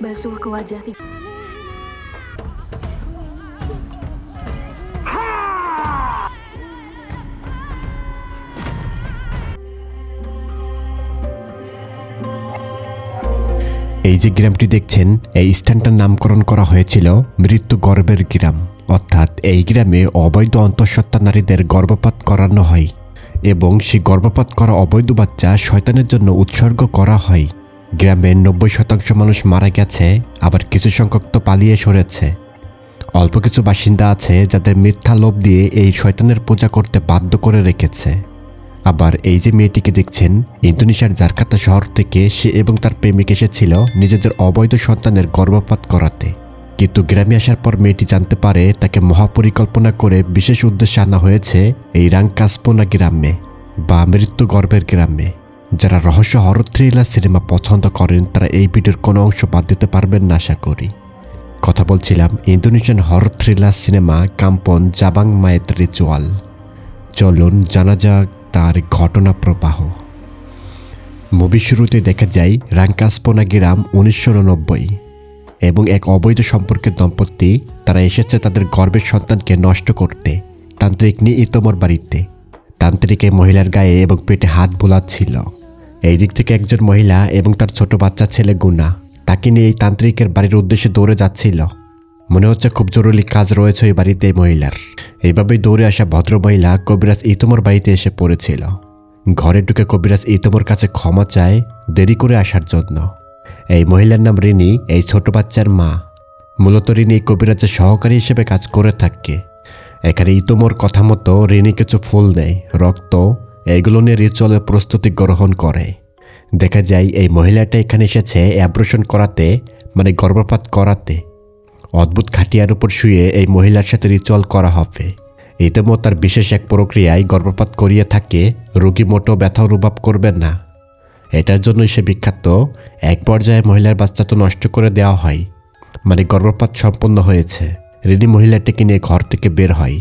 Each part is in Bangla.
basuh ke wajah tiba. এই যে গ্রামটি দেখছেন, এই স্থানটার নামকরণ করা হয়েছিল মৃত্যু গর্ভের গ্রাম। অর্থাৎ এই গ্রামে অবৈধ অন্তঃসত্ত্বা নারীদের গর্ভপাত করানো হয় এবং সেই গর্ভপাত করা অবৈধ বাচ্চা শয়তানের জন্য উৎসর্গ করা হয়। গ্রামের 90% মানুষ মারা গেছে, আবার কিছু সংখ্যক তো পালিয়ে সরেছে। অল্প কিছু বাসিন্দা আছে যাদের মিথ্যা লোভ দিয়ে এই শয়তানের পূজা করতে বাধ্য করে রেখেছে। আবার এই যে মেয়েটিকে দেখছেন, ইন্দোনেশিয়ার জাকার্তা শহর থেকে সে এবং তার প্রেমিক এসেছিল নিজেদের অবৈধ সন্তানের গর্ভপাত করাতে। কিন্তু গ্রামে আসার পর মেয়েটি জানতে পারে তাকে মহাপরিকল্পনা করে বিশেষ উদ্দেশ্যে আনা হয়েছে এই রাংকাসপোনা গ্রামে বা মৃত্যু গর্ভের গ্রামে। যারা রহস্য হরর থ্রিলার সিনেমা পছন্দ করেন তারা এই ভিডিওর কোনো অংশ বাদ দিতে পারবেন না আশা করি। কথা বলছিলাম ইন্দোনেশিয়ান হরর থ্রিলার সিনেমা কাম্পন জাবাং মায়েত রিচুয়াল। চলুন জানা যাক তার ঘটনা প্রবাহ। মুভি শুরুতে দেখা যায় রাংকাসপোনা গ্রাম 1999 এবং এক অবৈধ সম্পর্কের দম্পতি তারা এসেছে তাদের গর্ভের সন্তানকে নষ্ট করতে তান্ত্রিক ইতোমোর বাড়িতে। তান্ত্রিক এই মহিলার গায়ে এবং পেটে হাত বোলাচ্ছিল। এই দিক থেকে একজন মহিলা এবং তার ছোট বাচ্চা ছেলে গুনা তাকে নিয়ে এই তান্ত্রিকের বাড়ির উদ্দেশ্যে দৌড়ে যাচ্ছিল। মনে হচ্ছে খুব জরুরি কাজ রয়েছে ওই বাড়িতে এই মহিলার। এইভাবেই দৌড়ে আসা ভদ্রমহিলা কবিরাজ ইতোমোর বাড়িতে এসে পড়েছিল। ঘরে ঢুকে কবিরাজ ইতোমোর কাছে ক্ষমা চায় দেরি করে আসার জন্য। এই মহিলার নাম রিনি, এই ছোট বাচ্চার মা। মূলত রিনি কবিরাজের সহকারী হিসেবে কাজ করে থাকে। এখানে ইতোমোর কথা মতো রিনি কিছু ফুল দেয়, রক্ত, এগুলো নিয়ে রিচুয়ালের প্রস্তুতি গ্রহণ করে। দেখা যায় এই মহিলাটা এখানে এসেছে অ্যাব্রেশন করাতে, মানে গর্ভপাত করাতে। অদ্ভুত খাটিয়ার উপর শুয়ে এই মহিলার সাথে রিচুয়াল করা হবে। ইতোমো তার বিশেষ এক প্রক্রিয়ায় গর্ভপাত করিয়ে থাকে, রোগী মোটেও ব্যথা অনুভব করবেন না। এটার জন্যই সে বিখ্যাত। এক পর্যায়ে মহিলার বাচ্চা তো নষ্ট করে দেওয়া হয়, মানে গর্ভপাত সম্পন্ন হয়েছে। রিনি মহিলাটিকে নিয়ে ঘর থেকে বের হয়।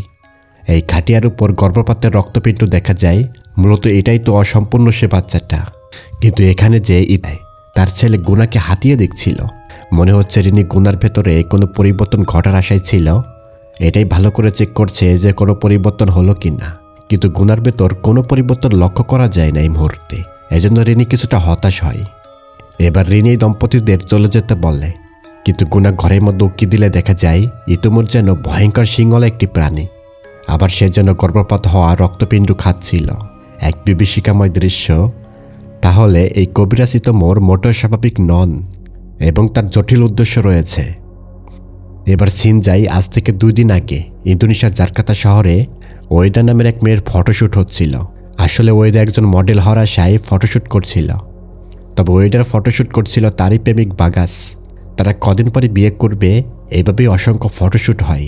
এই খাটিয়ার উপর গর্ভপাতের রক্তপিণ্ড দেখা যায়। মূলত এটাই তো অসম্পূর্ণ সে বাচ্চাটা। কিন্তু এখানে যে তার ছেলে গুনাকে হাতিয়ে দেখছিল। মনে হচ্ছে রিনি গুনার ভেতরে কোনো পরিবর্তন ঘটার আশায় ছিল। এটাই ভালো করে চেক করছে যে কোনো পরিবর্তন হলো কি না। কিন্তু গুনার ভেতর কোনো পরিবর্তন লক্ষ্য করা যায় না এই মুহূর্তে। এজন্য রিনি কিছুটা হতাশ হয়। এবার রিনি দম্পতিদের চলে যেতে বলে, কিন্তু গুনা ঘরের মধ্যে উকি দিলে দেখা যায় ইতোমোর যেন ভয়ঙ্কর সিংহলা একটি প্রাণী। আবার সে যেন গর্ভপাত হওয়া রক্তপিণ্ড খাচ্ছিল। এক বিভীষিকাময় দৃশ্য। তাহলে এই কবিরাজ ইতোমোর মোটেও স্বাভাবিক নন এবং তার জটিল উদ্দেশ্য রয়েছে। এবার সিন যাই আজ থেকে 2 দিন আগে ইন্দোনেশিয়ার জাকার্তা শহরে ওয়েদা নামের এক মেয়ের ফটোশ্যুট হচ্ছিল। আসলে ওয়েদা একজন মডেল হওয়ার আশায় ফটোশ্যুট করছিল। তবে ওয়েদার ফটোশ্যুট করছিল তারই প্রেমিক বাগাস। তারা কদিন পরে বিয়ে করবে, এইভাবেই অসংখ্য ফটোশ্যুট হয়।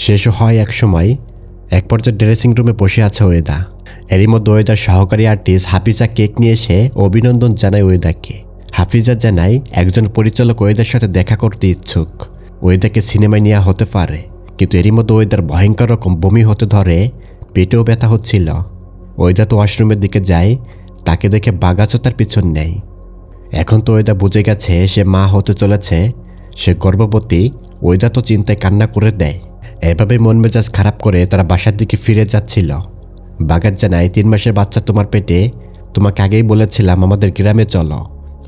শেষও হয় এক সময়। এক পর্যায়ে ড্রেসিং রুমে বসে আছে ওয়েদা। এরই মধ্যে ওয়েদার সহকারী আর্টিস্ট হাফিজা কেক নিয়ে এসে অভিনন্দন জানায় ওয়েদাকে। হাফিজা জানায় একজন পরিচালক ওয়েদার সাথে দেখা করতে ইচ্ছুক। ওয়েদাকে সিনেমায় নেওয়া হতে পারে। কিন্তু এরই মধ্যে ওয়েদার ভয়ঙ্কর রকম বমি হতে ধরে, পেটেও ব্যথা হচ্ছিল। ওয়েদা তো ওয়াশরুমের দিকে যায়, তাকে দেখে বাগাচও তার পিছন নেয়। এখন তো ওয়েদা বুঝে গেছে সে মা হতে চলেছে, সে গর্ভবতী। ওয়েদা তো চিন্তায় কান্না করে দেয়। এভাবে মন মেজাজ খারাপ করে তারা বাসার দিকে ফিরে যাচ্ছিল। বাগাত জানায় 3 মাসের বাচ্চা তোমার পেটে, তোমাকে আগেই বলেছিলাম আমাদের গ্রামে চলো।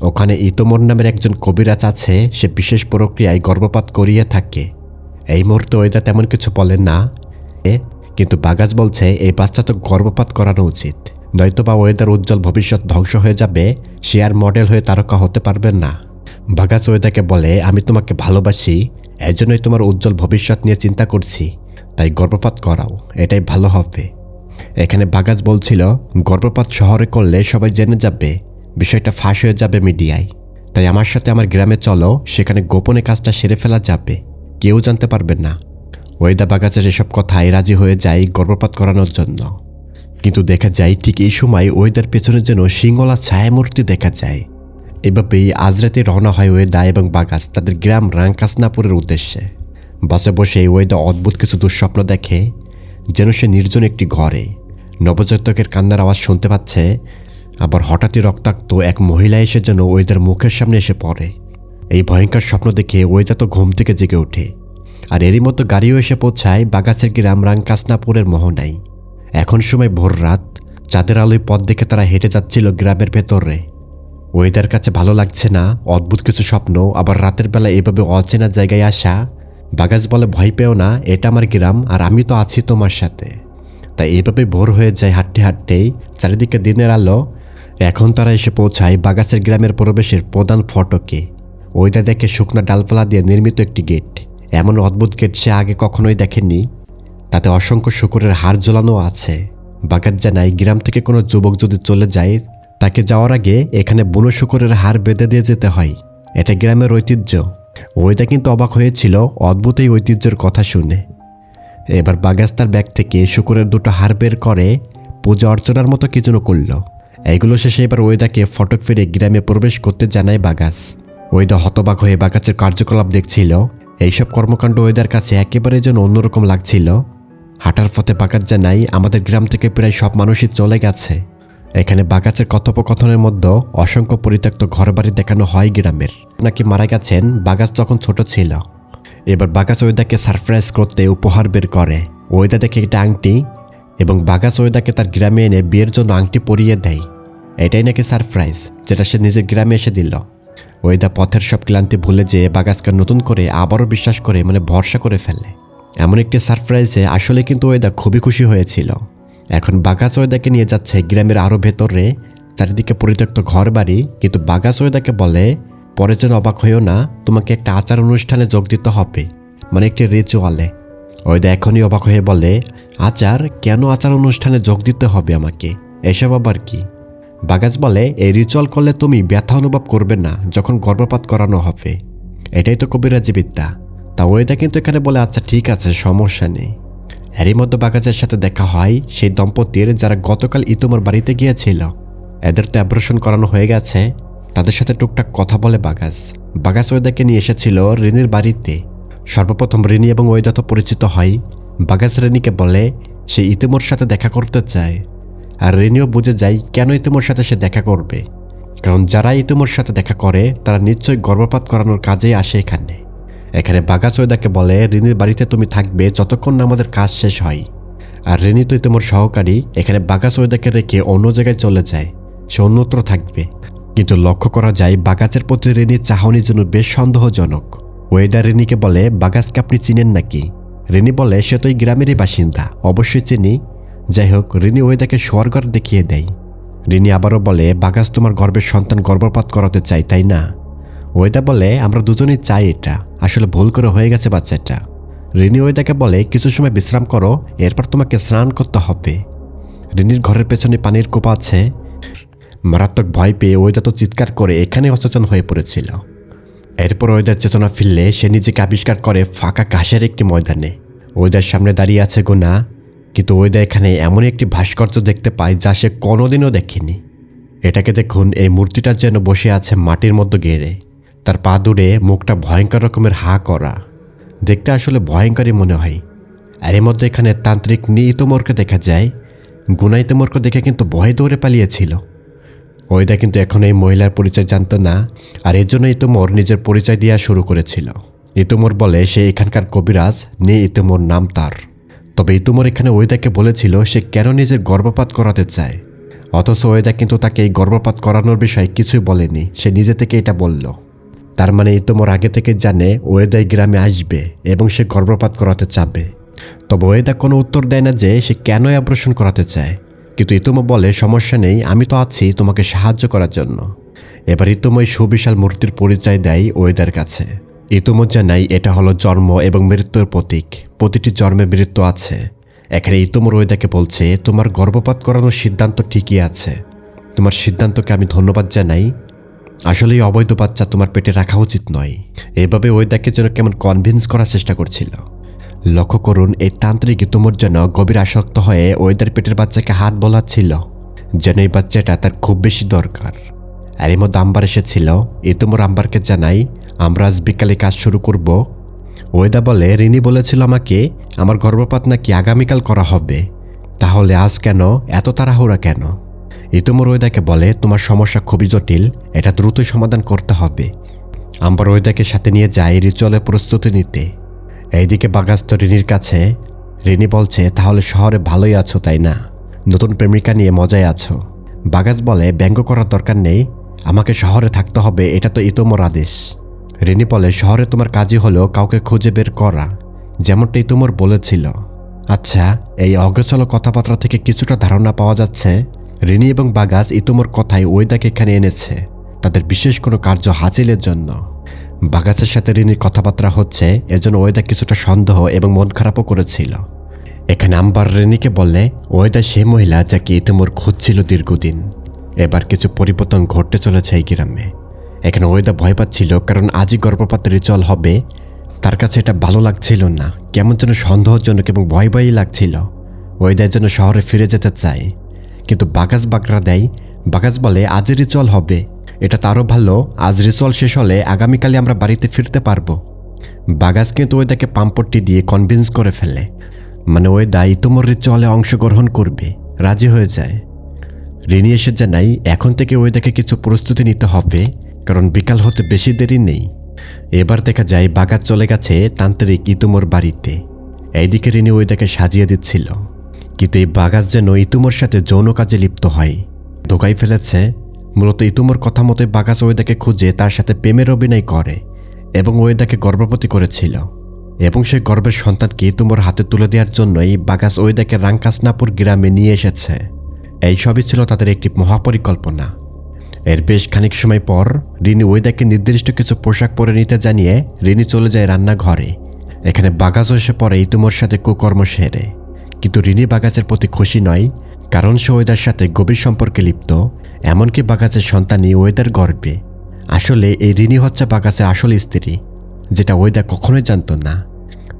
ওখানে ইতোমোর নামের একজন কবিরাজ আছে, সে বিশেষ প্রক্রিয়ায় গর্ভপাত করিয়ে থাকে। এই মুহূর্তে ওয়েদা তেমন কিছু বলেন না, কিন্তু বাগাজ বলছে এই বাচ্চা তো গর্ভপাত করানো উচিত, নয়তোবা ওয়েদার উজ্জ্বল ভবিষ্যৎ ধ্বংস হয়ে যাবে। সে আর মডেল হয়ে তারকা হতে পারবেন না। বাগাজ ওয়েদাকে বলে আমি তোমাকে ভালোবাসি, এজন্যই তোমার উজ্জ্বল ভবিষ্যৎ নিয়ে চিন্তা করছি, তাই গর্ভপাত করাও, এটাই ভালো হবে। এখানে বাগাজ বলছিল গর্ভপাত শহরে করলে সবাই জেনে যাবে, বিষয়টা ফাঁস হয়ে যাবে মিডিয়ায়। তাই আমার সাথে আমার গ্রামে চলো, সেখানে গোপনে কাজটা সেরে ফেলা যাবে, কেউ জানতে পারবে না। ওয়েদা বাগাজের এসব কথায় রাজি হয়ে যায় গর্ভপাত করানোর জন্য। কিন্তু দেখা যায় ঠিক এই সময় ওয়েদার পেছনে যেন সিংহলা ছায়ামূর্তি দেখা যায়। এভাবেই আজ রাতে রওনা হয় ওয়েদা এবং বাগাজ তাদের গ্রাম রাংকাসনাপুরের উদ্দেশ্যে। বাসে বসে ওয়েদা অদ্ভুত কিছু দুঃস্বপ্ন দেখে, যেন সে নির্জন একটি ঘরে নবজাতকের কান্নার আওয়াজ শুনতে পাচ্ছে। আবার হঠাৎই রক্তাক্ত এক মহিলা এসে যেন ওয়েদার মুখের সামনে এসে পড়ে। এই ভয়ঙ্কর স্বপ্ন দেখে ওয়েদা তো ঘুম থেকে জেগে ওঠে। আর এরই মতো গাড়িও এসে পৌঁছায় বাগাছের গ্রাম রাংকাসনাপুরের মোহনায়। এখন সময় ভোর রাত, চাঁদের আলোয় পথ দেখে তারা হেঁটে যাচ্ছিল গ্রামের ভেতরে। ওয়েদার কাছে ভালো লাগছে না, অদ্ভুত কিছু স্বপ্ন, আবার রাতের বেলা এভাবে অচেনা জায়গায় আসা। বাগাস বলে, ভয় পেও না, এটা আমার গ্রাম আর আমি তো আছি তোমার সাথে। তাই এভাবে ভোর হয়ে যায় হাঁটতে হাঁটতেই, চারিদিকে দিনের আলো। এখন তারা এসে পৌঁছায় বাগাসের গ্রামের প্রবেশের প্রধান ফটকে। ওইটা দেখে শুকনা ডালপালা দিয়ে নির্মিত একটি গেট। এমন অদ্ভুত গেট সে আগে কখনোই দেখেনি। তাতে অসংখ্য শূকরের হাড় ঝোলানো আছে। বাগাস জানায়, গ্রাম থেকে কোনো যুবক যদি চলে যায়, তাকে যাওয়ার আগে এখানে বুনো শূকরের হাড় বেঁধে দিয়ে যেতে হয়। এটা গ্রামের ঐতিহ্য। ওইটা কিন্তু অবাক হয়েছিল অদ্ভুত এই ঐতিহ্যের কথা শুনে। এবার বাগাস তার ব্যাগ থেকে শূকরের দুটো হাড় বের করে পূজা অর্চনার মতো কি যেন করল। এইগুলো শেষে এবার ওয়েদাকে ফটক ফিরে গ্রামে প্রবেশ করতে জানায় বাগাস। ওয়েদা হতবাক হয়ে বাগাসের কার্যকলাপ দেখছিল। এইসব কর্মকাণ্ড ওয়েদার কাছে একেবারে যেন অন্যরকম লাগছিল। হাঁটার পথে বাগাস জানায়, আমাদের গ্রাম থেকে প্রায় সব মানুষই চলে গেছে। এখানে বাগাসের কথোপকথনের মধ্যে অসংখ্য পরিত্যক্ত ঘরবাড়ি দেখানো হয় গ্রামের। নাকি মারা গেছেন বাগাস যখন ছোট ছিল। এবার বাগাস ওয়েদাকে সারপ্রাইজ করতে উপহার বের করে। ওয়েদা দেখে একটা আংটি এবং বাগাস ওয়েদাকে তার গ্রামে এনে বিয়ের জন্য আংটি পরিয়ে দেয়। এটাই নাকি সারপ্রাইজ, যেটা সে নিজের গ্রামে এসে দিল। ওয়েদা পথের সব ক্লান্তি ভুলে যেয়ে বাগাসকে নতুন করে আবারও বিশ্বাস করে, ভরসা করে ফেলে। এমন একটি সারপ্রাইজে আসলে কিন্তু ওয়েদা খুবই খুশি হয়েছিল। এখন বাগাস ওয়েদাকে নিয়ে যাচ্ছে গ্রামের আরও ভেতরে, চারিদিকে পরিত্যক্ত ঘর বাড়ি। কিন্তু বাগাস ওয়েদাকে বলে, পরে যেন অবাক হইও না, তোমাকে একটা আচার অনুষ্ঠানে যোগ দিতে হবে, মানে একটি রিচুয়ালে। ওয়েদা এখনই অবাক হয়ে বলে, আচার? কেন আচার অনুষ্ঠানে যোগ দিতে হবে আমাকে? এসব আবার কি? বাগাস বলে, এই রিচুয়াল করলে তুমি ব্যথা অনুভব করবে না যখন গর্ভপাত করানো হবে। এটাই তো কবিরাজি বিদ্যা। তা ওয়েদা কিন্তু এখানে বলে, আচ্ছা ঠিক আছে, সমস্যা নেই। এরই মধ্যে বাগাসের সাথে দেখা হয় সেই দম্পতির যারা গতকাল ইতোমর বাড়িতে গিয়েছিল। এদের তো অ্যাবর্শন করানো হয়ে গেছে। তাদের সাথে টুকটাক কথা বলে বাগাস। বাগাস ওয়েদাকে নিয়ে এসেছিল রিনির বাড়িতে। সর্বপ্রথম রিনি এবং ওয়েদা তো পরিচিত হয়। বাগাস রিনিকে বলে সে ইতোমর সাথে দেখা করতে চায়। আর রিনিও বুঝে যায় কেন ইতোমর সাথে সে দেখা করবে, কারণ যারা ইতোমর সাথে দেখা করে তারা নিশ্চয়ই গর্ভপাত করানোর কাজেই আসে এখানে। এখানে বাগাস ওয়েদাকে বলে, রিনির বাড়িতে তুমি থাকবে যতক্ষণ না আমাদের কাজ শেষ হয়। আর রিনি তো তোমার সহকারী। এখানে বাগাস ওয়েদাকে রেখে অন্য জায়গায় চলে যায়, সে অন্যত্র থাকবে। কিন্তু লক্ষ্য করা যায় বাগাসের প্রতি রিনির চাহনির জন্য বেশ সন্দেহজনক। ওয়েদা রিনিকে বলে, বাগাসকে আপনি চিনেন নাকি? রিনি বলে, সে তো এই গ্রামেরই বাসিন্দা, অবশ্যই চিনি। যাই হোক, রিনি ওয়েদাকে শোয়ার ঘর দেখিয়ে দেয়। রিনি আবারও বলে, বাগাস তোমার গর্ভের সন্তান গর্ভপাত করাতে চাই, তাই না? ওয়েদা বলে, আমরা দুজনেই চাই এটা, আসলে ভুল করে হয়ে গেছে বাচ্চাটা। রিনি ওয়েদাকে বলে, কিছু সময় বিশ্রাম করো, এরপর তোমাকে স্নান করতে হবে। রিনির ঘরের পেছনে পানির কূপ আছে। মারাত্মক ভয় পেয়ে ওয়েদা তো চিৎকার করে এখানে অচেতন হয়ে পড়েছিল। এরপর ওয়েদার চেতনা ফিরলে সে নিজেকে আবিষ্কার করে ফাঁকা ঘাসের একটি ময়দানে। ওয়েদার সামনে দাঁড়িয়ে আছে গুনা। কিন্তু ওয়েদা এখানে এমন একটি ভাস্কর্য দেখতে পায় যা সে কোনোদিনও দেখেনি। এটাকে দেখুন, এই মূর্তিটা যেন বসে আছে মাটির মধ্যে গেড়ে। তার পা দূরে মুখটা ভয়ঙ্কর রকমের হা করা, দেখতে আসলে ভয়ঙ্করই মনে হয়। এর মধ্যে এখানে তান্ত্রিক ইতোমরকে দেখা যায়। গুনা ইতোমরকে দেখে কিন্তু ভয়ে দৌড়ে পালিয়েছিল। ওয়েদা কিন্তু এখন এই মহিলার পরিচয় জানত না, আর এর জন্য ইতোমর নিজের পরিচয় দেওয়া শুরু করেছিল। ইতোমর বলে সে এখানকার কবিরাজ, ইতোমর নাম তার। তবে ইতোমর এখানে ওয়েদাকে বলেছিল সে কেন নিজের গর্ভপাত করাতে চায়, অথচ ওয়েদা কিন্তু তাকে এই গর্ভপাত করানোর বিষয়ে কিছুই বলেনি, সে নিজে থেকে এটা বলল। তার মানে ইতোমর আগে থেকে জানে ওয়েদা এই গ্রামে আসবে এবং সে গর্ভপাত করাতে চাবে। তবে ওয়েদা কোনো উত্তর দেয় না যে সে কেন অপারেশন করাতে চায়। কিন্তু ইতোমর বলে, সমস্যা নেই, আমি তো আছি তোমাকে সাহায্য করার জন্য। এবার ইতোমর সুবিশাল মূর্তির পরিচয় দেয় ওয়েদার কাছে। ইতোমর জানাই এটা হলো জন্ম এবং মৃত্যুর প্রতীক, প্রতিটি জন্মে মৃত্যু আছে। এখানে ইতোমর ওয়েদাকে বলছে, তোমার গর্ভপাত করানোর সিদ্ধান্ত ঠিকই আছে, তোমার সিদ্ধান্তকে আমি ধন্যবাদ জানাই। আসলে এই অবৈধ বাচ্চা তোমার পেটে রাখা উচিত নয়। এভাবে ওয়েদাকে যেন কেমন কনভিন্স করার চেষ্টা করছিল। লক্ষ্য করুন, এই তান্ত্রিক ইতোমর যেন গভীর আসক্ত হয়ে ওয়েদার পেটের বাচ্চাকে হাত বোলাচ্ছিল, যেন এই বাচ্চাটা তার খুব বেশি দরকার। আর এর মধ্যে আম্বার এসেছিল। ইতোমর আম্বারকে জানাই, আমরা আজ বিকালে কাজ শুরু করব। ওয়েদা বলে, রিনি বলেছিল আমাকে আমার গর্ভপাত নাকি আগামীকাল করা হবে, তাহলে আজ কেন এত তাড়াহুড়া কেন? ইতোমর ওয়েদাকে বলে, তোমার সমস্যা খুবই জটিল, এটা দ্রুতই সমাধান করতে হবে। আম্বার ওয়েদাকে সাথে নিয়ে যায় রিচুয়ালের প্রস্তুতি নিতে। এইদিকে বাগাস তো রিনির কাছে। রিনি বলছে, তাহলে শহরে ভালোই আছো তাই না? নতুন প্রেমিকা নিয়ে মজায় আছো। বাগাস বলে, ব্যঙ্গ করার দরকার নেই, আমাকে শহরে থাকতে হবে, এটা তো ইতোমর আদেশ। রিনি বলে, শহরে তোমার কাজই হলো কাউকে খুঁজে বের করা, যেমনটা ইতোমর বলেছিল। আচ্ছা, এই অগোছালো কথাবার্তা থেকে কিছুটা ধারণা পাওয়া যাচ্ছে রিনি এবং বাগাস ইতোমর কথায় ওয়েদাকে এখানে এনেছে তাদের বিশেষ কোনো কার্য হাসিলের জন্য। বাগাসের সাথে রিনির কথাবার্তা হচ্ছে, এজন্য ওয়েদা কিছুটা সন্দেহ এবং মন খারাপও করেছিল। এখানে আম্বার রিনিকে বললে, ওয়েদা সে মহিলা যাকে ইতোমর খুঁজছিল দীর্ঘদিন। এবার কিছু পরিবর্তন ঘটতে চলেছে এই গ্রামে। এখানে ওয়েদা ভয় পাচ্ছিল, কারণ আজই গর্ভপাতের রিচুয়াল হবে। তার কাছে এটা ভালো লাগছিল না, কেমন যেন সন্দেহজনক এবং ভয় ভয়ই লাগছিল। ওয়েদার জন্য শহরে ফিরে যেতে চায়, কিন্তু বাগাস বাগড়া দেয়। বাগাস বলে, আজ রিচুয়াল হবে, এটা তারও ভালো, আজ রিচুয়াল শেষ হলে আগামীকালে আমরা বাড়িতে ফিরতে পারবো। বাগাস কিন্তু ওয়েদাকে পাম্পট্টি দিয়ে কনভিন্স করে ফেলে, মানে ওয়েদা ইতোমর রিচুয়ালে অংশগ্রহণ করবে, রাজি হয়ে যায়। রিনি এসে জানাই, এখন থেকে ওয়েদাকে কিছু প্রস্তুতি নিতে হবে, কারণ বিকাল হতে বেশি দেরি নেই। এবার দেখা যায় বাগাস চলে গেছে তান্ত্রিক ইতোমর বাড়িতে। এইদিকে রিনি ওয়েদাকে সাজিয়ে দিচ্ছিল, কিন্তু এই বাগাস যেন ইতোমর সাথে যৌন কাজে লিপ্ত হয়, ধোকাই ফেলেছে। মূলত ইতোমর কথা মতোই বাগাস ওয়েদাকে খুঁজে তার সাথে প্রেমের অভিনয় করে এবং ওয়েদাকে গর্ভবতী করেছিল, এবং সেই গর্ভের সন্তানকে ইতোমর হাতে তুলে দেওয়ার জন্যই বাগাস ওয়েদাকে রাঙ্কাসনাপুর গ্রামে নিয়ে এসেছে। এই সবই ছিল তাদের একটি মহাপরিকল্পনা। এর বেশ খানিক সময় পর রিনি ওয়েদাকে নির্দিষ্ট কিছু পোশাক পরে নিতে জানিয়ে রিনি চলে যায় রান্নাঘরে। এখানে বাগাসও এসে পড়ে ইতোমর সাথে কুকর্ম সেরে, কিন্তু রিনি বাগাসের প্রতি খুশি নয়, কারণ সে ওয়েদার সাথে গভীর সম্পর্কে লিপ্ত, এমনকি বাগাসের সন্তানই ওয়েদার গর্বে। আসলে এই রিনি হচ্ছে বাগাসের আসল স্ত্রী, যেটা ওয়েদা কখনোই জানত না।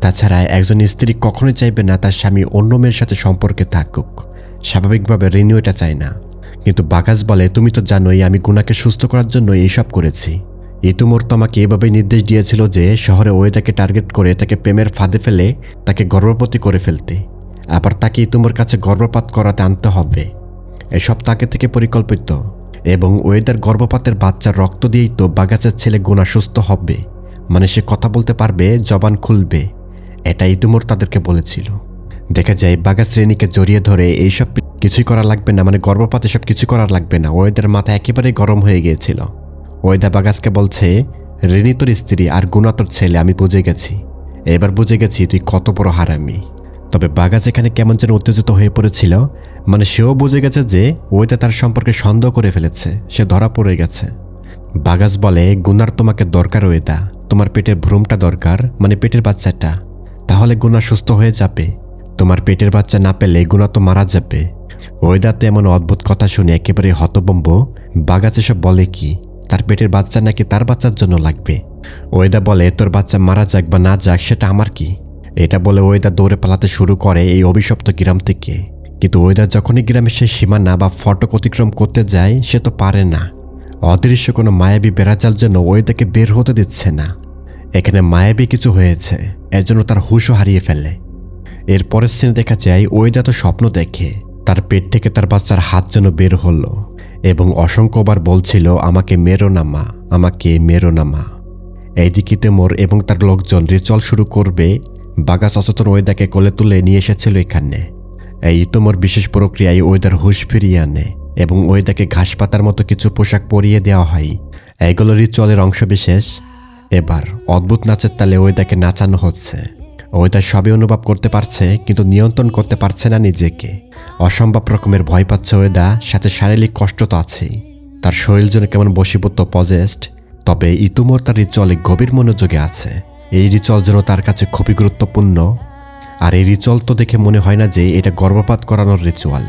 তাছাড়া একজন স্ত্রী কখনোই চাইবে না তার স্বামী অন্য মেয়ের সাথে সম্পর্কে থাকুক, স্বাভাবিকভাবে রিনিও এটা চায় না। কিন্তু বাগাস বলে, তুমি তো জানোই আমি গুনাকে সুস্থ করার জন্য এইসব করেছি। ইতোমর তো আমাকে এভাবেই নির্দেশ দিয়েছিল যে শহরে ওয়েদাকে টার্গেট করে তাকে প্রেমের ফাঁদে ফেলে তাকে গর্ভবতী করে ফেলতে, আবার তাকে ইতোমর কাছে গর্ভপাত করাতে আনতে হবে। এসব তাকে থেকে পরিকল্পিত, এবং ওয়েদার গর্ভপাতের বাচ্চার রক্ত দিয়েই তো বাগাসের ছেলে গুনা সুস্থ হবে, মানে সে কথা বলতে পারবে, জবান খুলবে। এটা ইতোমর তাদেরকে বলেছিল। দেখা যায় বাগাস রেনিকে জড়িয়ে ধরে, এইসব কিছুই করা লাগবে না, মানে গর্ভপাত এসব কিছু করার লাগবে না। ওয়েদার মাথা একেবারেই গরম হয়ে গিয়েছিল। ওয়েদা বাগাসকে বলছে, রেনি তোর স্ত্রী আর গুনা তোর ছেলে, আমি বুঝে গেছি, এবার বুঝে গেছি তুই কত বড় হারামি। তবে বাগাস এখানে কেমন যেন উত্তেজিত হয়ে পড়েছিল, মানে সেও বুঝে গেছে যে ওয়েদা তার সম্পর্কে সন্দেহ করে ফেলেছে, সে ধরা পড়ে গেছে। বাগাস বলে, গুনার তোমাকে দরকার ওয়েদা, তোমার পেটের ভ্রূণটা দরকার, মানে পেটের বাচ্চাটা, তাহলে গুনা সুস্থ হয়ে যাবে। তোমার পেটের বাচ্চা না পেলে গুনা তো মারা যাবে। ওয়েদাতে এমন অদ্ভুত কথা শুনে একেবারে হতভম্ব। বাগাস এসব বলে কি, তার পেটের বাচ্চা নাকি তার বাচ্চার জন্য লাগবে। ওয়েদা বলে, তোর বাচ্চা মারা যাক বা না যাক সেটা আমার কি। এটা বলে ওয়েদা দৌড়ে পালাতে শুরু করে এই অভিশপ্ত গ্রাম থেকে। কিন্তু ওয়েদা যখনই গ্রামের সেই সীমানা বা ফটক অতিক্রম করতে যায়, সে তো পারে না। অদৃশ্য কোনো মায়াবী বেড়াচাল যেন ওয়েদাকে বের হতে দিচ্ছে না। এখানে মায়াবী কিছু হয়েছে, এর জন্য তার হুঁশও হারিয়ে ফেলে। এর পরের সিনে দেখা যায় ওয়েদা তো স্বপ্ন দেখে তার পেট থেকে তার বাচ্চার হাত যেন বের হলো, এবং অসংখ্যবার বলছিল, আমাকে মেরো না মা, আমাকে মেরো না মা। এইদিকে ইতোমর এবং তার লোকজন রিচুয়াল শুরু করবে। বাগাস অচেতন ওয়েদাকে কোলে তুলে নিয়ে এসেছিল এখানে। এই ইতোমর বিশেষ প্রক্রিয়ায় ওয়েদার হুঁশ ফিরিয়ে আনে, এবং ওয়েদাকে ঘাস পাতার মতো কিছু পোশাক পরিয়ে দেওয়া হয়। এইগুলো রিচুয়ালের অংশবিশেষ। এবার অদ্ভুত নাচের তালে ওয়েদাকে নাচানো হচ্ছে। ওয়েদা সবই অনুভব করতে পারছে, কিন্তু নিয়ন্ত্রণ করতে পারছে না নিজেকে। অসম্ভব রকমের ভয় পাচ্ছে ওয়েদা, সাথে শারীরিক কষ্ট তো আছেই। তার শরীর যেন কেমন বশীভূত, পজেস্ট। তবে ইতোমর তার রিচুয়ালে গভীর মনোযোগে আছে। এই রিচুয়াল যেন তার কাছে খুবই গুরুত্বপূর্ণ। আর এই রিচুয়াল তো দেখে মনে হয় না যে এটা গর্ভপাত করানোর রিচুয়াল।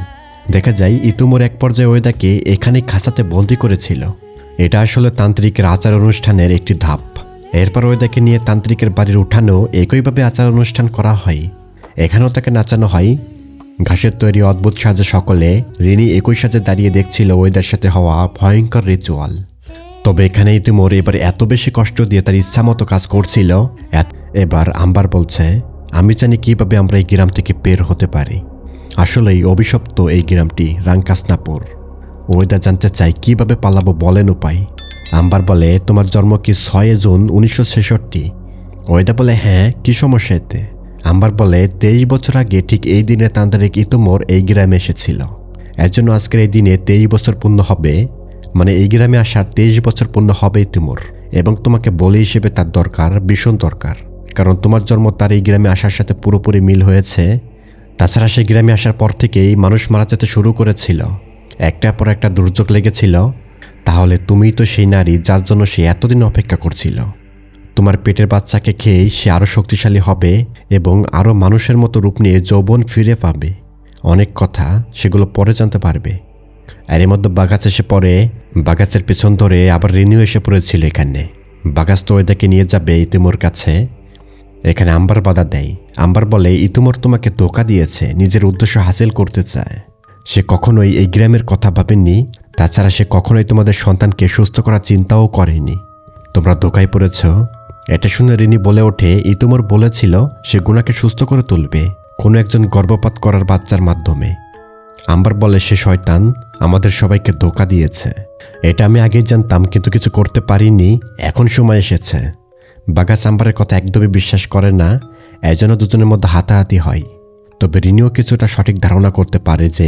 দেখা যায় ইতোমর এক পর্যায়ে ওয়েদাকে এখানেই খাঁচাতে বন্দি করেছিল। এটা আসলে তান্ত্রিকের আচার অনুষ্ঠানের একটি ধাপ। এরপর ওয়েদাকে নিয়ে তান্ত্রিকের বাড়ির উঠানো একইভাবে আচার অনুষ্ঠান করা হয়। এখানেও তাকে নাচানো হয়। ঘাসের তৈরি অদ্ভুত সাজে সকলে রিনি একই সাজে দাঁড়িয়ে দেখছিল ওয়েদার সাথে হওয়া ভয়ঙ্কর রিচুয়াল। তবে এখানে ইতোমর এবার এত বেশি কষ্ট দিয়ে তার ইচ্ছা মতো কাজ করছিল। এবার আম্বার বলছে, আমি জানি কিভাবে আমরা এই গ্রাম থেকে বের হতে পারি। আসলেই অভিশপ্ত এই গ্রামটি রাঙ্কাসনাপুর। ওয়েদা জানতে চাই কিভাবে পালাবো, বলেন উপায়। আম্বার বলে, তোমার জন্ম কি 6 জুন 1966? ওয়েদা বলে, হ্যাঁ, কি সমস্যা এতে? আম্বার বলে, 23 বছর আগে ঠিক এই দিনে তান্ত্রিক ইতুমোর এই গ্রামে এসেছিল। এর জন্য আজকের এই দিনে 23 বছর পূর্ণ হবে, মানে এই গ্রামে আসার 23 বছর পূর্ণ হবে ইতুমোর। এবং তোমাকে বলি হিসেবে তার দরকার, ভীষণ দরকার, কারণ তোমার জন্ম তার এই গ্রামে আসার সাথে পুরোপুরি মিল হয়েছে। তাছাড়া সেই গ্রামে আসার পর থেকেই মানুষ মারা যেতে শুরু করেছিল, একটার পর একটা দুর্যোগ লেগেছিল। তাহলে তুমিই তো সেই নারী যার জন্য সে এতদিন অপেক্ষা করছিল। তোমার পেটের বাচ্চাকে খেয়েই সে আরও শক্তিশালী হবে এবং আরও মানুষের মতো রূপ নিয়ে যৌবন ফিরে পাবে। অনেক কথা, সেগুলো পরে জানতে পারবে। আর এর মধ্যে বাগাস এসে পড়ে। বাগাসের পেছন ধরে আবার রিনিও এসে পড়েছিল এখানে। বাগাস তো ওদেরকে নিয়ে যাবে ইতুমোর কাছে। এখানে আম্বার বাধা দেয়। আম্বার বলে, ইতুমোর তোমাকে ধোঁকা দিয়েছে, নিজের উদ্দেশ্য হাসিল করতে চায়। সে কখনোই এই গ্রামের কথা ভাবেননি। তাছাড়া সে কখনোই তোমাদের সন্তানকে সুস্থ করার চিন্তাও করেনি। তোমরা ধোঁকায় পড়েছ। এটা শুনে রিনি বলে ওঠে, ইতুমোর বলেছিল সে গুনাকে সুস্থ করে তুলবে কোনো একজন গর্ভপাত করার বাচ্চার মাধ্যমে। আম্বার বলে, সে শয়তান, আমাদের সবাইকে ধোঁকা দিয়েছে। এটা আমি আগেই জানতাম, কিন্তু কিছু করতে পারিনি, এখন সময় এসেছে। বাগাস আম্বারের কথা একদমই বিশ্বাস করে না, এজন্য দুজনের মধ্যে হাতাহাতি হয়। তবে রিনিও কিছুটা সঠিক ধারণা করতে পারে যে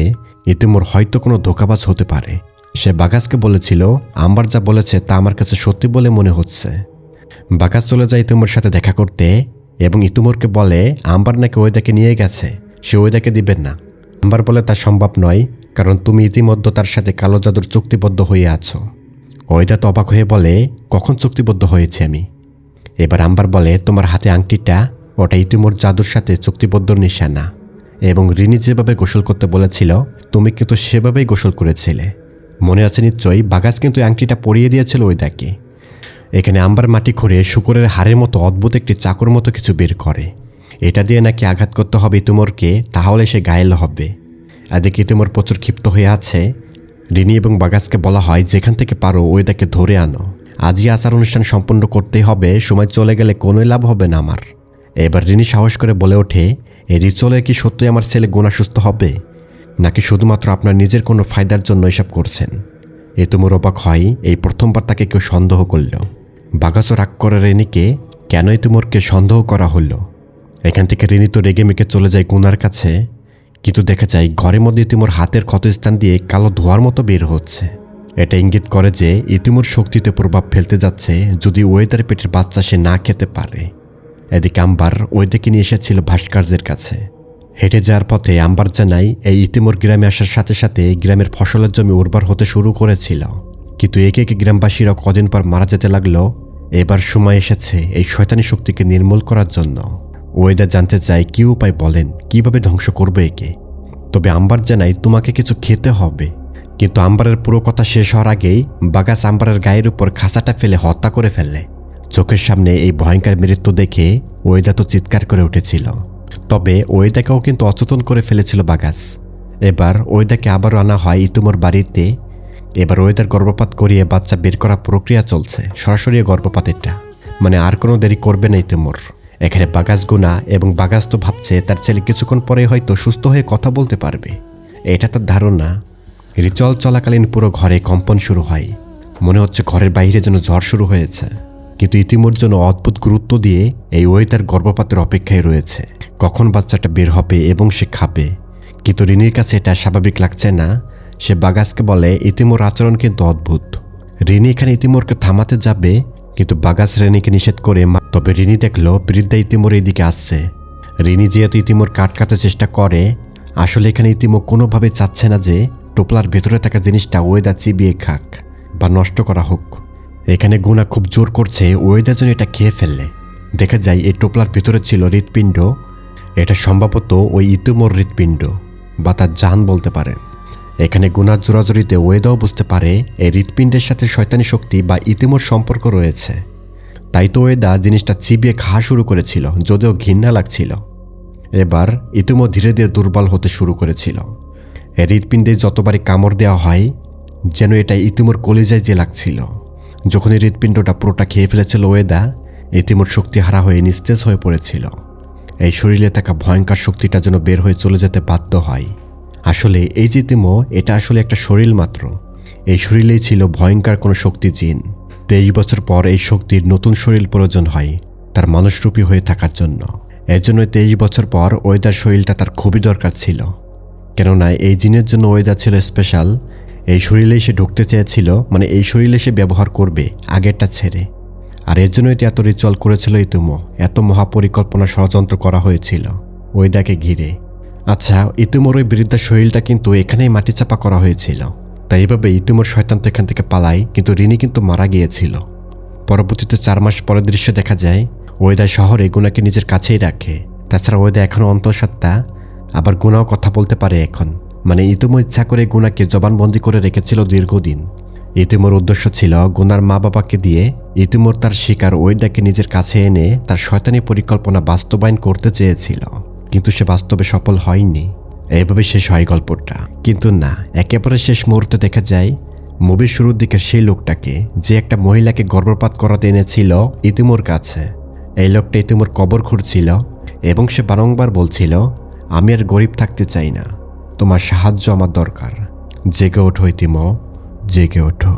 ইতুমোর হয়তো কোনো ধোঁকাবাজ হতে পারে। সে বাগাসকে বলেছিল, আম্বার যা বলেছে তা আমার কাছে সত্যি বলে মনে হচ্ছে। বাগাস চলে যায় ইতুমোর সাথে দেখা করতে এবং ইতুমোরকে বলে আম্বার নাকি ওয়েদাকে নিয়ে গেছে, সে ওয়েদাকে দিবেন না। আম্বার বলে তা সম্ভব নয়, কারণ তুমি ইতিমধ্যে তার সাথে কালো জাদুর চুক্তিবদ্ধ হয়ে আছো। ওয়েদা তো অবাক হয়ে বলে, কখন চুক্তিবদ্ধ হয়েছে আমি? এবার আম্বার বলে, তোমার হাতে আংটিটা, ওটা ইতিমোর জাদুর সাথে চুক্তিবদ্ধ নিশানা। এবং রিনি যেভাবে গোসল করতে বলেছিল তুমি কিন্তু সেভাবেই গোসল করেছিলে, মনে আছে নিশ্চয়ই? বাগাস কিন্তু আংটিটা পরিয়ে দিয়েছিল ওয়েদাকে। এখানে আম্বার মাটি খুঁড়ে শুকরের হাড়ের মতো অদ্ভুত একটি চাকুর মতো কিছু বের করে। এটা দিয়ে নাকি আঘাত করতে হবে ইতুমোরকে, তাহলে সে ঘায়েল হবে। এদিকে ইতুমোর প্রচুর ক্ষিপ্ত হয়ে আছে। রিনি এবং বাগাসকে বলা হয়, যেখান থেকে পারো ওয়েদাকে ধরে আনো, আজই আচার অনুষ্ঠান সম্পন্ন করতেই হবে, সময় চলে গেলে কোনোই লাভ হবে না আমার। এবার রিনি সাহস করে বলে ওঠে, এই রিচুয়ালে কি সত্যই আমার ছেলে গুণা সুস্থ হবে, নাকি শুধুমাত্র আপনার নিজের কোনো ফায়দার জন্য এসব করছেন? ইতুমোর অবাক হয়, এই প্রথমবার তাকে কেউ সন্দেহ করল। বাগাসও রাগ করে রিনিকে, কেন ইতুমোরকে সন্দেহ করা হলো। এখান থেকে রিনি তো রেগে মেগে চলে যায় গুনার কাছে, কিন্তু দেখা যায় ঘরের মধ্যে ইতিমোর হাতের ক্ষতস্থান দিয়ে কালো ধোঁয়ার মতো বের হচ্ছে। এটা ইঙ্গিত করে যে ইতিমোর শক্তিতে প্রভাব ফেলতে যাচ্ছে যদি ওয়েদার পেটের বাচ্চা সে না খেতে পারে। এদিকে আম্বার ওয়েদাকে নিয়ে এসেছিল ভাস্কর্যের কাছে। হেঁটে যাওয়ার পথে আম্বার জানাই, এই ইতিমোর গ্রামে আসার সাথে সাথে গ্রামের ফসলের জমি উর্বর হতে শুরু করেছিল, কিন্তু একে একে গ্রামবাসীরা কদিন পর মারা যেতে লাগলো। এবার সময় এসেছে এই শয়তানি শক্তিকে নির্মূল করার জন্য। ওয়েদা জানতে চায় কি উপায় বলেন, কিভাবে ধ্বংস করবে একে। তবে আম্বার জানাই, তোমাকে কিছু খেতে হবে। কিন্তু আম্বারের পুরো কথা শেষ হওয়ার আগেই বাগাস আম্বারের গায়ের উপর খাঁচাটা ফেলে হত্যা করে ফেলে। চোখের সামনে এই ভয়ঙ্কর মৃত্যু দেখে ওয়েদা তো চিৎকার করে উঠেছিল। তবে ওয়েদাকেও কিন্তু অচেতন করে ফেলেছিল বাগাস। এবার ওয়েদাকে আবারও আনা হয় ইতুমোর বাড়িতে। এবার ওয়েদার গর্ভপাত করিয়ে বাচ্চা বের করা প্রক্রিয়া চলছে, সরাসরি গর্ভপাত এটা, মানে আর কোনো দেরি করবে না ইতুমোর। এখানে বাগাস গুনা এবং বাগাস তো ভাবছে তার ছেলে কিছুক্ষণ পরে হয়তো সুস্থ হয়ে কথা বলতে পারবে, এটা তার ধারণা। রিচুয়াল চলাকালীন পুরো ঘরে কম্পন শুরু হয়, মনে হচ্ছে ঘরের বাইরে যেন ঝড় শুরু হয়েছে। কিন্তু ইতিমোর জন্য অদ্ভুত গুরুত্ব দিয়ে এই ওয়েদার গর্ভপাতের অপেক্ষায় রয়েছে, কখন বাচ্চাটা বের হবে এবং সে খাবে। কিন্তু রিনির কাছে এটা স্বাভাবিক লাগছে না। সে বাগাসকে বলে, ইতিমোর আচরণ কিন্তু অদ্ভুত। রিনি এখানে ইতিমোরকে থামাতে যাবে, কিন্তু বাগাস রিনিকে নিষেধ করে। তবে রিনি দেখলো বৃদ্ধা ইতিমোর এইদিকে আসছে। রিনি যেহেতু ইতিমোর কাটতে চেষ্টা করে, আসলে এখানে ইতিমোর কোনোভাবে চাচ্ছে না যে টোপলার ভেতরে থাকা জিনিসটা ওয়েদা চিবিয়ে খাক বা নষ্ট করা হোক। এখানে গুনা খুব জোর করছে ওয়েদার জন্য এটা খেয়ে ফেললে। দেখা যায় এই টোপলার ভেতরে ছিল হৃৎপিণ্ড। এটা সম্ভবত ওই ইতিমোর হৃৎপিণ্ড বা তার জান বলতে পারেন। এখানে গুনার জোরাজুরিতে ওয়েদাও বুঝতে পারে এই হৃৎপিণ্ডের সাথে শয়তানি শক্তি বা ইতিমোর সম্পর্ক রয়েছে। তাই তো ওয়েদা জিনিসটা চিবিয়ে খাওয়া শুরু করেছিল, যদিও ঘৃণা লাগছিল। এবার ইতিমো ধীরে ধীরে দুর্বল হতে শুরু করেছিল। এই হৃৎপিণ্ডে যতবারই কামড় দেওয়া হয় যেন এটা ইতিমোর কলিজায় যে লাগছিল। যখন এই হৃৎপিণ্ডটা পুরোটা খেয়ে ফেলেছিল ওয়েদা, ইতিমোর শক্তি হারা হয়ে নিস্তেজ হয়ে পড়েছিল। এই শরীরে থাকা ভয়ঙ্কর শক্তিটা যেন বের হয়ে চলে যেতে বাধ্য হয়। আসলে এই যে ইতিমো, এটা আসলে একটা শরীর মাত্র। এই শরীরেই ছিল ভয়ঙ্কর কোনো শক্তি জিন। 23 বছর পর এই শক্তির নতুন শরীর প্রয়োজন হয় তার মানুষরূপী হয়ে থাকার জন্য। এর জন্য 23 বছর পর ওয়েদার শরীরটা তার খুবই দরকার ছিল, কেননা এই জিনের জন্য ওয়েদার ছিল স্পেশাল। এই শরীরেই সে ঢুকতে চেয়েছিল, মানে এই শরীরে সে ব্যবহার করবে আগেরটা ছেড়ে। আর এর জন্য এটি এত রিচুয়াল করেছিল ইতুমো, এত মহাপরিকল্পনা ষড়যন্ত্র করা হয়েছিল ওয়েদাকে ঘিরে। আচ্ছা, ইতুমোর ওই বৃদ্ধা শরীরটা কিন্তু এখানেই মাটি চাপা করা হয়েছিল। তাই এভাবে ইতুমোর শয়তান তো এখান থেকে পালায়, কিন্তু রিনি কিন্তু মারা গিয়েছিল। পরবর্তীতে 4 মাস পরের দৃশ্য দেখা যায়, ওয়েদা শহরে গুনাকে নিজের কাছেই রাখে। তাছাড়া ওয়েদা এখনও অন্তঃসত্ত্বা, আবার গুনাও কথা বলতে পারে এখন। মানে ইতুমো ইচ্ছা করে গুনাকে জবানবন্দি করে রেখেছিল দীর্ঘদিন। ইতুমোর উদ্দেশ্য ছিল গুনার মা বাবাকে দিয়ে ইতুমোর তার শিকার ওয়েদাকে নিজের কাছে এনে তার শয়তানি পরিকল্পনা বাস্তবায়ন করতে চেয়েছিল, কিন্তু সে বাস্তবে সফল হয়নি। এইভাবে শেষ হয় গল্পটা। কিন্তু না, একেবারে শেষ মুহূর্তে দেখা যায় মুভির শুরুর দিকে সেই লোকটাকে, যে একটা মহিলাকে গর্ভপাত করাতে এনেছিল ইতুমোর কাছে। এই লোকটা ইতুমোর কবর খুঁড়ছিল এবং সে বারংবার বলছিল, আমি আর গরিব থাকতে চাই না, তোমার সাহায্য আমার দরকার। জেগে ওঠো ইতিমো, জেগে ওঠো।